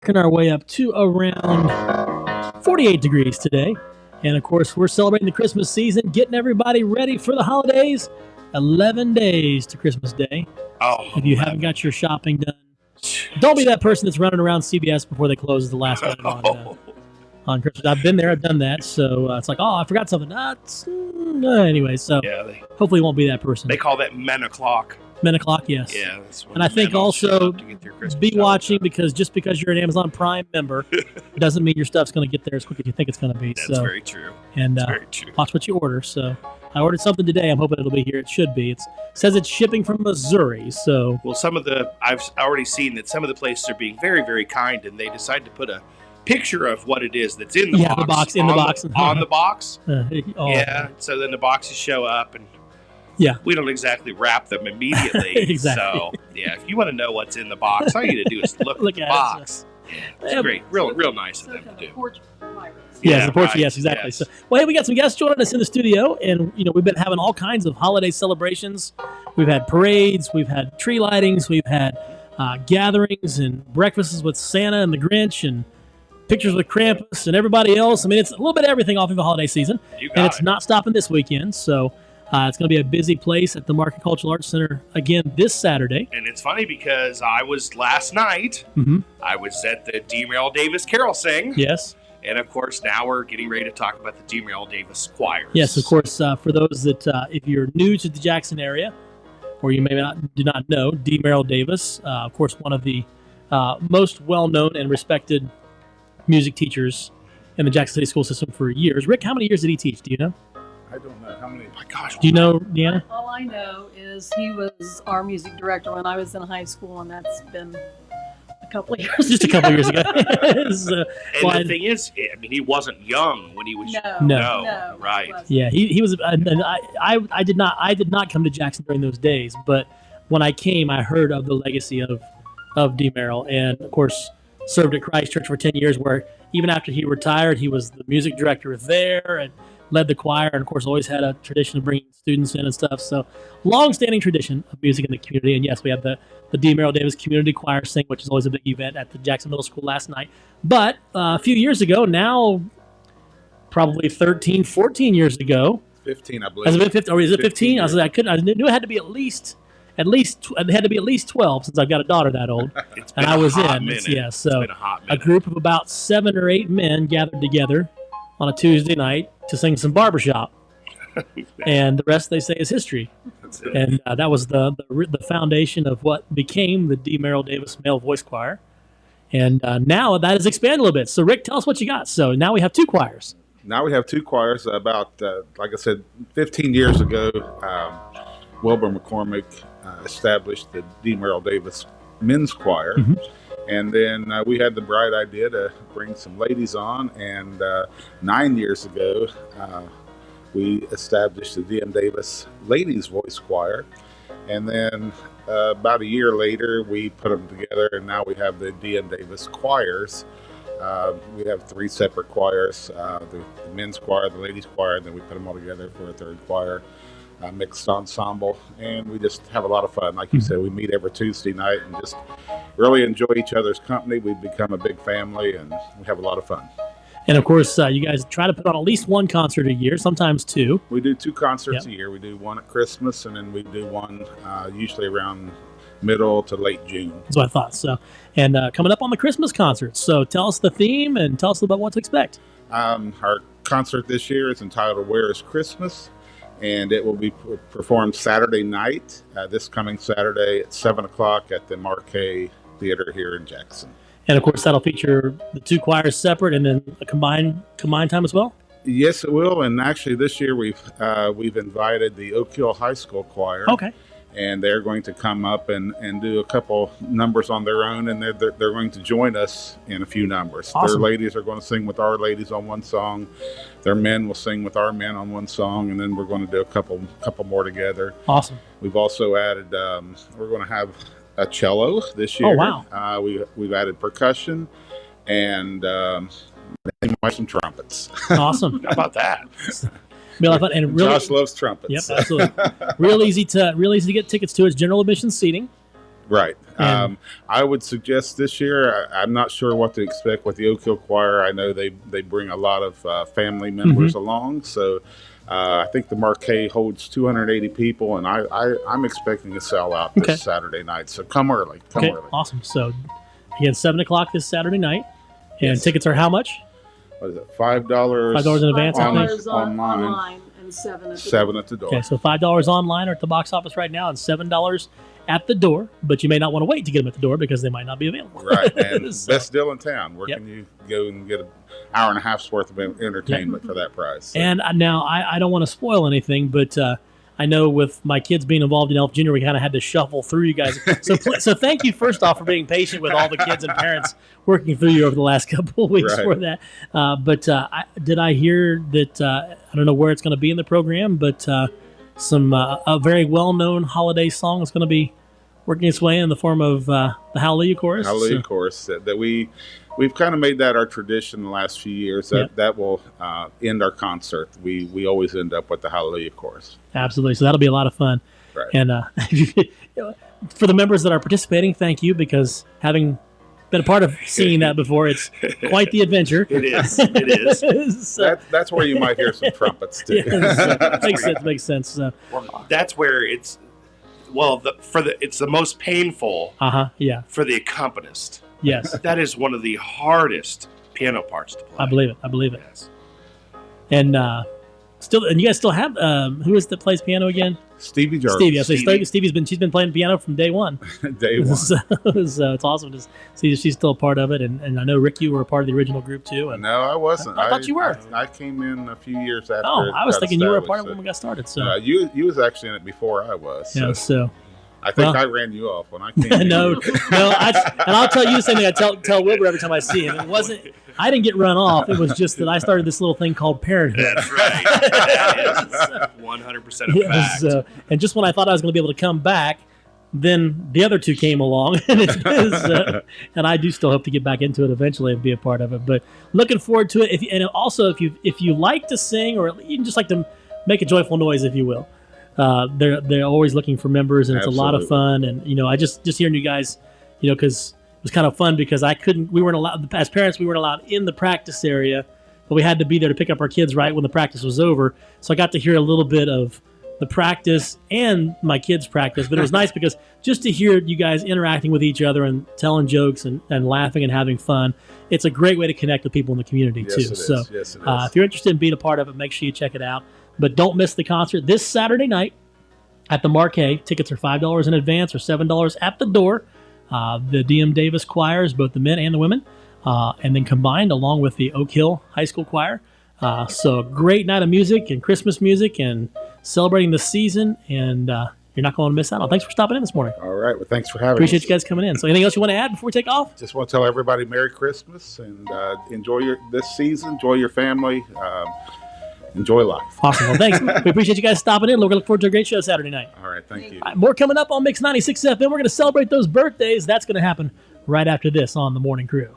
working our way up to around 48 degrees today. And, of course, we're celebrating the Christmas season, getting everybody ready for the holidays. 11 days to Christmas Day. Oh, if you haven't got your shopping done, don't be that person that's running around CVS before they close the last minute on Christmas. I've been there. I've done that. So it's like, oh, I forgot something. Anyway, so hopefully it won't be that person. They call that men o'clock. Men o'clock, yes. Yeah, that's and I think also be watching because just because you're an Amazon Prime member doesn't mean your stuff's going to get there as quick as you think it's going to be. That's very true. And very true. Watch what you order. So I ordered something today. I'm hoping it'll be here. It should be. It says it's shipping from Missouri. So well, I've already seen that some of the places are being very, very kind, and they decide to put a picture of what it is that's in the box. On the box. Yeah. So then the boxes show up and. Yeah. We don't exactly wrap them immediately. Exactly. So, if you want to know what's in the box, all you need to do is look at the box. It's great. Real nice of them to do. Yes, the porch. Yes, exactly. Yes. So, hey, we got some guests joining us in the studio, and we've been having all kinds of holiday celebrations. We've had parades, we've had tree lightings, we've had gatherings and breakfasts with Santa and the Grinch, and pictures with Krampus and everybody else. I mean, it's a little bit of everything off of the holiday season, and it's not stopping this weekend. So. It's going to be a busy place at the Market Cultural Arts Center again this Saturday. And it's funny because I was last night, I was at the D. Merrill Davis Carol Sing. Yes. And of course, now we're getting ready to talk about the D. Merrill Davis Choirs. Yes, of course. For those that, if you're new to the Jackson area, or you do not know, D. Merrill Davis, of course, one of the most well-known and respected music teachers in the Jackson City school system for years. Rick, how many years did he teach? Do you know? I don't know. How many? Oh my gosh. Do you know, Deanna? All I know is he was our music director when I was in high school, and that's been a couple of years Just a couple of years ago. And the thing is, he wasn't young when he was... No. Right. Yeah, he was... I did not come to Jackson during those days, but when I came, I heard of the legacy of D. Merrill, and, of course, served at Christ Church for 10 years, where even after he retired, he was the music director there, and led the choir, and of course always had a tradition of bringing students in and stuff. So long-standing tradition of music in the community. And yes, we had the D. Merrill Davis Community Choir Sing, which is always a big event at the Jackson Middle School last night. But a few years ago, now probably 13, 14 years ago. 15, I believe. Has it been 15? Or is it 15? I knew it had to be at least 12 since I've got a daughter that old. And I was in. So a group of about 7 or 8 men gathered together on a Tuesday night to sing some barbershop. And the rest, they say, is history. And that was the foundation of what became the D. Merrill Davis Male Voice Choir. And now that has expanded a little bit. So, Rick, tell us what you got. So now we have 2 choirs. Now we have 2 choirs. About, like I said, 15 years ago, Wilbur McCormick established the D. Merrill Davis Men's Choir. And then we had the bright idea to bring some ladies on. And 9 years ago, we established the D.M. Davis Ladies Voice Choir. And then about a year later, we put them together, and now we have the D.M. Davis Choirs. We have 3 separate choirs, the men's choir, the ladies choir, and then we put them all together for a 3rd choir. Mixed ensemble, and we just have a lot of fun. Like you said, we meet every Tuesday night and just really enjoy each other's company. We've become a big family, and we have a lot of fun. And of course, you guys try to put on at least 1 concert a year, sometimes 2. We do 2 concerts a year. We do one at Christmas, and then we do one usually around middle to late June. That's what I thought. So, and coming up on the Christmas concert. So tell us the theme and tell us about what to expect. Our concert this year is entitled Where is Christmas? And it will be performed Saturday night, this coming Saturday at 7 o'clock at the Marquet Theater here in Jackson. And of course, that'll feature the 2 choirs separate and then a combined time as well? Yes, it will. And actually, this year we've invited the Oak Hill High School Choir. Okay. And they're going to come up and do a couple numbers on their own, and they're going to join us in a few numbers. Awesome. Their ladies are going to sing with our ladies on one song. Their men will sing with our men on one song, and then we're going to do a couple more together. Awesome. We've also added, we're going to have a cello this year. Oh, wow. We've added percussion and some trumpets. Awesome. How about that? Be a lot of fun. And really, Josh loves trumpets. Yep, absolutely. real easy to get tickets to. It's general admission seating. Right. And- I would suggest this year. I'm not sure what to expect with the Oak Hill Choir. I know they bring a lot of family members along, so I think the Marquee holds 280 people, and I'm expecting to sell out this Saturday night. So come early. Come Okay, early. awesome. So again, 7 o'clock this Saturday night, and Yes. tickets are how much? What is it? $5. $5 in advance, I think. $5 online and $7 at the 7 at the door. Okay, so $5 online or at the box office right now, and $7 at the door. But you may not want to wait to get them at the door because they might not be available. Right, and So- best deal in town. Where Yep. can you go and get an hour and a half's worth of entertainment for that price? So, And now I don't want to spoil anything, but I know with my kids being involved in Elf Junior, we kind of had to shuffle through you guys. So thank you first off for being patient with all the kids and parents working through you over the last couple of weeks Right. for that. Did I hear that? I don't know where it's going to be in the program, but some a very well-known holiday song is going to be working its way in the form of the Hallelujah Chorus. Hallelujah So- Chorus that we've kind of made that our tradition the last few years. That will end our concert. We always end up with the Hallelujah Chorus. Absolutely. So that'll be a lot of fun. Right. And for the members that are participating, thank you, because having been a part of seeing that before, it's quite the adventure. It is. It is. So, That's where you might hear some trumpets too. yeah, so makes sense. Makes sense. So, That's where it's it's the most painful yeah. for the accompanist. Yes. That is one of the hardest piano parts to play. I believe it. I believe it. Yes. And you guys still have who is that plays piano again? Stevie Jarvis. Stevie. I say Stevie. she's been playing piano from day one. Day one. So it's awesome to see that she's still a part of it. And I know Rick, you were a part of the original group too. And No, I wasn't. I thought you were. I came in a few years after. oh, it I was got thinking you were a part of it established, when we got started. so- So you was actually in it before I was. yeah. So So I think well- I ran you off when I came in. no. And I'll tell you the same thing I tell Wilbur every time I see him. It wasn't. I didn't get run off. It was just that I started this little thing called Parenthood. That's right. That is 100% a Yeah, fact. so, and just when I thought I was going to be able to come back, then the other two came along, and I do still hope to get back into it eventually and be a part of it. But looking forward to it. And also, if you like to sing or even just like to make a joyful noise, if you will, they're always looking for members, and it's a lot of fun. And I just hearing you guys, because it was kind of fun because we weren't allowed as parents, we weren't allowed in the practice area, but we had to be there to pick up our kids right when the practice was over. So I got to hear a little bit of the practice and my kids' practice, but it was nice because just to hear you guys interacting with each other and telling jokes and laughing and having fun, it's a great way to connect with people in the community Yes, too. it is. So Yes, it is. if you're interested in being a part of it, make sure you check it out. But don't miss the concert this Saturday night at the Marquee. Tickets are $5 in advance or $7 at the door. The DM Davis choirs, both the men and the women, and then combined along with the Oak Hill High School Choir. So a great night of music and Christmas music and celebrating the season, and you're not going to miss out on. Thanks for stopping in this morning. All right. Well, thanks for having Appreciate us. you guys coming in. So anything else you want to add before we take off? Just want to tell everybody Merry Christmas and enjoy this season. Enjoy your family. Enjoy life. Awesome. Well, thanks. We appreciate you guys stopping in. We're going to look forward to a great show Saturday night. All right. Thank you. All right, more coming up on Mix 96 FM. We're going to celebrate those birthdays. That's going to happen right after this on The Morning Crew.